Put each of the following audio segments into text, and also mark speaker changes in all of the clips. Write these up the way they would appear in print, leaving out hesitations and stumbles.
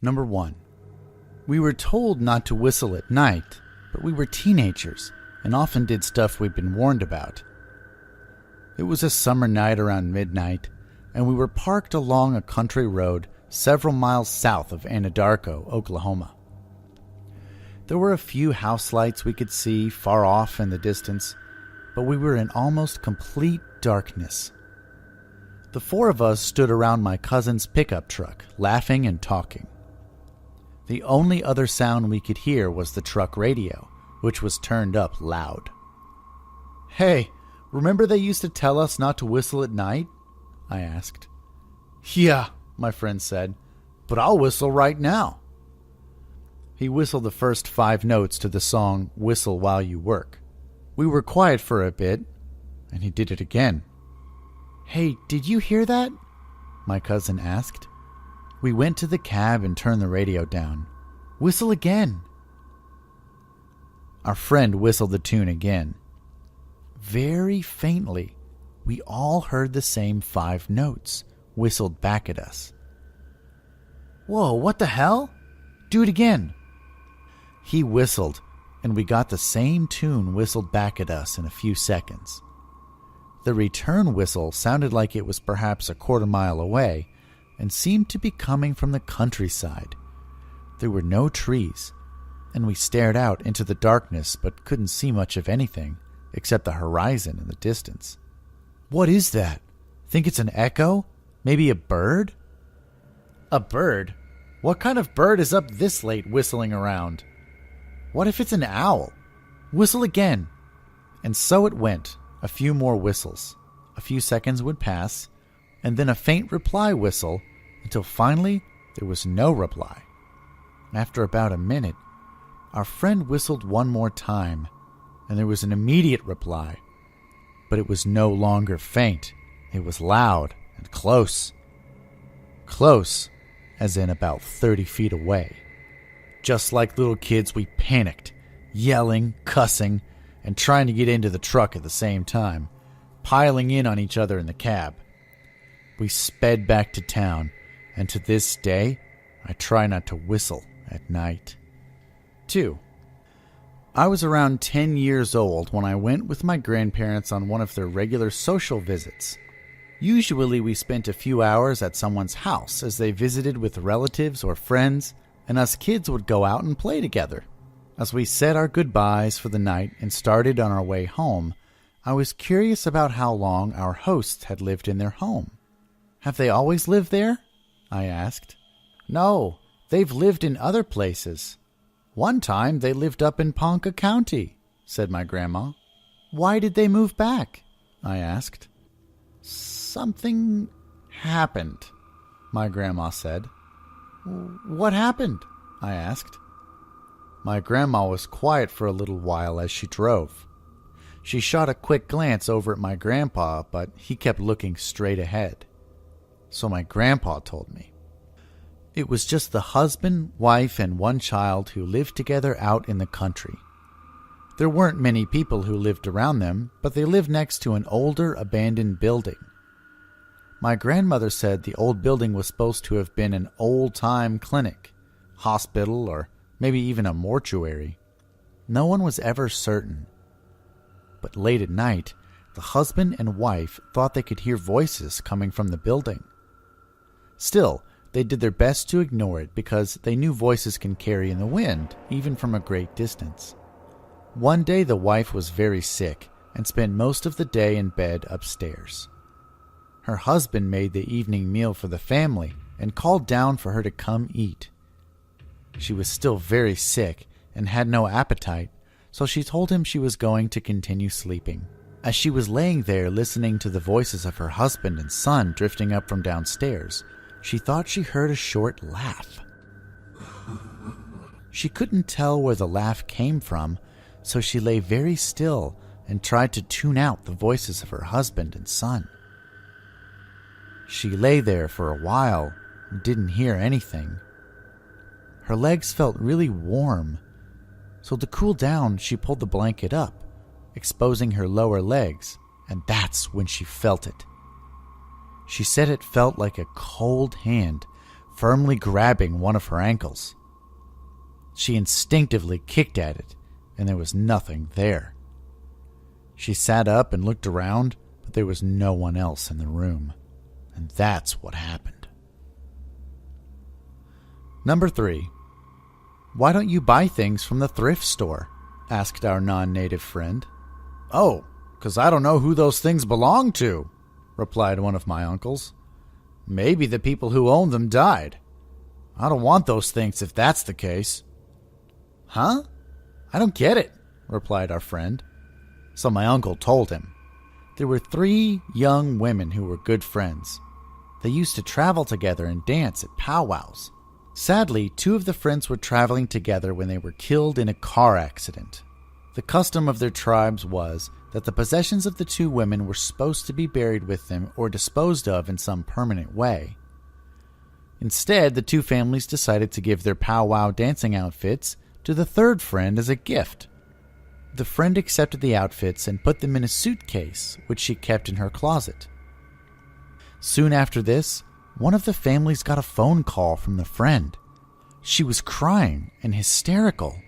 Speaker 1: Number 1. We were told not to whistle at night, but we were teenagers and often did stuff we'd been warned about. It was a summer night around midnight, and we were parked along a country road several miles south of Anadarko, Oklahoma. There were a few house lights we could see far off in the distance, but we were in almost complete darkness. The 4 of us stood around my cousin's pickup truck, laughing and talking. The only other sound we could hear was the truck radio, which was turned up loud. "Hey, remember they used to tell us not to whistle at night?" I asked. "Yeah," my friend said, "but I'll whistle right now." He whistled the first 5 notes to the song "Whistle While You Work." We were quiet for a bit, and he did it again. "Hey, did you hear that?" my cousin asked. We went to the cab and turned the radio down. "Whistle again." Our friend whistled the tune again. Very faintly, we all heard the same 5 notes whistled back at us. "Whoa, what the hell? Do it again." He whistled, and we got the same tune whistled back at us in a few seconds. The return whistle sounded like it was perhaps a quarter mile away and seemed to be coming from the countryside. There were no trees, and we stared out into the darkness but couldn't see much of anything except the horizon in the distance. "What is that? Think it's an echo? Maybe a bird?" "A bird? What kind of bird is up this late whistling around? What if it's an owl? Whistle again." And so it went, a few more whistles. A few seconds would pass, and then a faint reply whistle, until finally there was no reply. After about a minute, our friend whistled one more time, and there was an immediate reply. But it was no longer faint. It was loud and close. Close, as in about 30 feet away. Just like little kids, we panicked, yelling, cussing, and trying to get into the truck at the same time, piling in on each other in the cab. We sped back to town, and to this day, I try not to whistle at night. 2. I was around 10 years old when I went with my grandparents on one of their regular social visits. Usually we spent a few hours at someone's house as they visited with relatives or friends, and us kids would go out and play together. As we said our goodbyes for the night and started on our way home, I was curious about how long our hosts had lived in their home. "Have they always lived there?" I asked. "No, they've lived in other places. One time they lived up in Ponca County," said my grandma. "Why did they move back?" I asked. "Something happened," my grandma said. "What happened?" I asked. My grandma was quiet for a little while as she drove. She shot a quick glance over at my grandpa, but he kept looking straight ahead. So my grandpa told me. It was just the husband, wife, and one child who lived together out in the country. There weren't many people who lived around them, but they lived next to an older, abandoned building. My grandmother said the old building was supposed to have been an old-time clinic, hospital, or maybe even a mortuary. No one was ever certain. But late at night, the husband and wife thought they could hear voices coming from the building. Still, they did their best to ignore it because they knew voices can carry in the wind, even from a great distance. One day the wife was very sick and spent most of the day in bed upstairs. Her husband made the evening meal for the family and called down for her to come eat. She was still very sick and had no appetite, so she told him she was going to continue sleeping. As she was laying there listening to the voices of her husband and son drifting up from downstairs, she thought she heard a short laugh. She couldn't tell where the laugh came from, so she lay very still and tried to tune out the voices of her husband and son. She lay there for a while and didn't hear anything. Her legs felt really warm, so to cool down, she pulled the blanket up, exposing her lower legs, and that's when she felt it. She said it felt like a cold hand firmly grabbing one of her ankles. She instinctively kicked at it, and there was nothing there. She sat up and looked around, but there was no one else in the room. And that's what happened. Number 3. Why don't you buy things from the thrift store? Asked our non-native friend. Oh, 'cause I don't know who those things belong to, replied one of my uncles. Maybe the people who owned them died. I don't want those things if that's the case. Huh? I don't get it, replied our friend. So my uncle told him. There were 3 young women who were good friends. They used to travel together and dance at powwows. Sadly, 2 of the friends were traveling together when they were killed in a car accident. The custom of their tribes was that the possessions of the 2 women were supposed to be buried with them or disposed of in some permanent way. Instead, the 2 families decided to give their powwow dancing outfits to the 3rd friend as a gift. The friend accepted the outfits and put them in a suitcase, which she kept in her closet. Soon after this, one of the families got a phone call from the friend. She was crying and hysterical.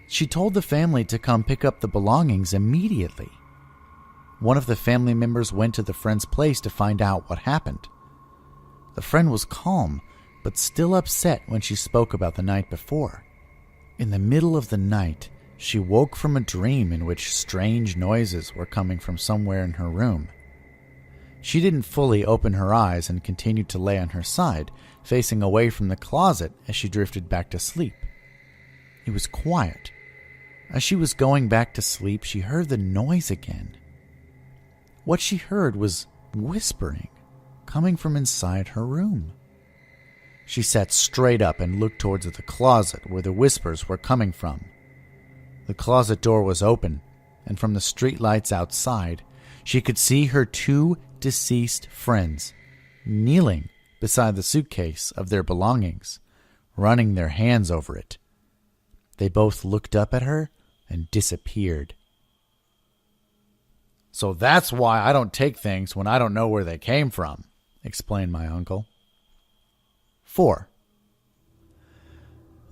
Speaker 1: She told the family to come pick up the belongings immediately. One of the family members went to the friend's place to find out what happened. The friend was calm, but still upset when she spoke about the night before. In the middle of the night, she woke from a dream in which strange noises were coming from somewhere in her room. She didn't fully open her eyes and continued to lay on her side, facing away from the closet as she drifted back to sleep. It was quiet. As she was going back to sleep, she heard the noise again. What she heard was whispering, coming from inside her room. She sat straight up and looked towards the closet where the whispers were coming from. The closet door was open, and from the streetlights outside, she could see her 2 deceased friends kneeling beside the suitcase of their belongings, running their hands over it. They both looked up at her and disappeared. So that's why I don't take things when I don't know where they came from, explained my uncle. 4.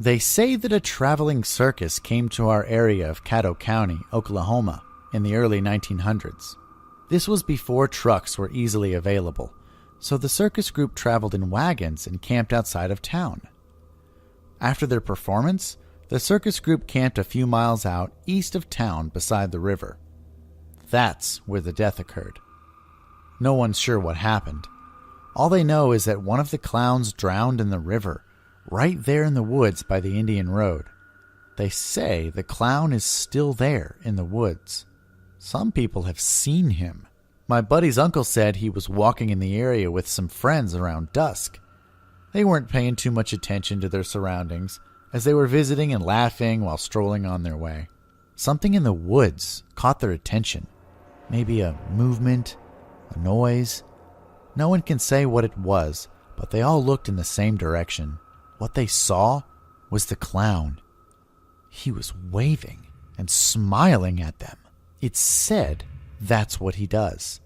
Speaker 1: They say that a traveling circus came to our area of Caddo County, Oklahoma, in the early 1900s. This was before trucks were easily available, so the circus group traveled in wagons and camped outside of town. After their performance, the circus group camped a few miles out east of town beside the river. That's where the death occurred. No one's sure what happened. All they know is that one of the clowns drowned in the river, right there in the woods by the Indian Road. They say the clown is still there in the woods. Some people have seen him. My buddy's uncle said he was walking in the area with some friends around dusk. They weren't paying too much attention to their surroundings, as they were visiting and laughing while strolling on their way. Something in the woods caught their attention. Maybe a movement, a noise. No one can say what it was, but they all looked in the same direction. What they saw was the clown. He was waving and smiling at them. It's said that's what he does.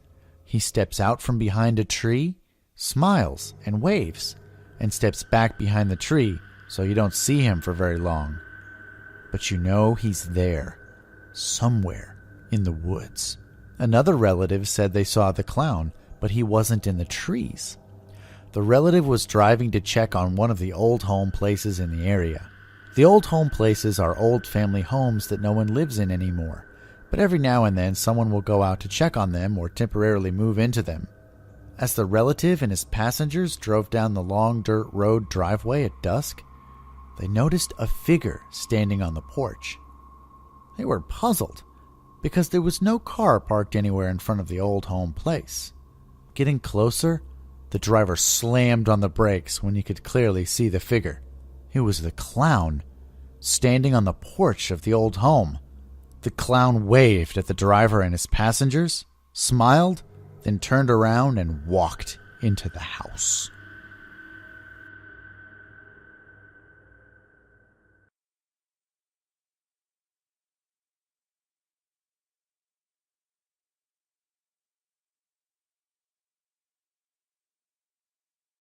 Speaker 1: He steps out from behind a tree, smiles and waves, and steps back behind the tree so you don't see him for very long. But you know he's there, somewhere in the woods. Another relative said they saw the clown, but he wasn't in the trees. The relative was driving to check on one of the old home places in the area. The old home places are old family homes that no one lives in anymore, but every now and then someone will go out to check on them or temporarily move into them. As the relative and his passengers drove down the long dirt road driveway at dusk, they noticed a figure standing on the porch. They were puzzled, because there was no car parked anywhere in front of the old home place. Getting closer, the driver slammed on the brakes when he could clearly see the figure. It was the clown, standing on the porch of the old home. The clown waved at the driver and his passengers, smiled, then turned around and walked into the house.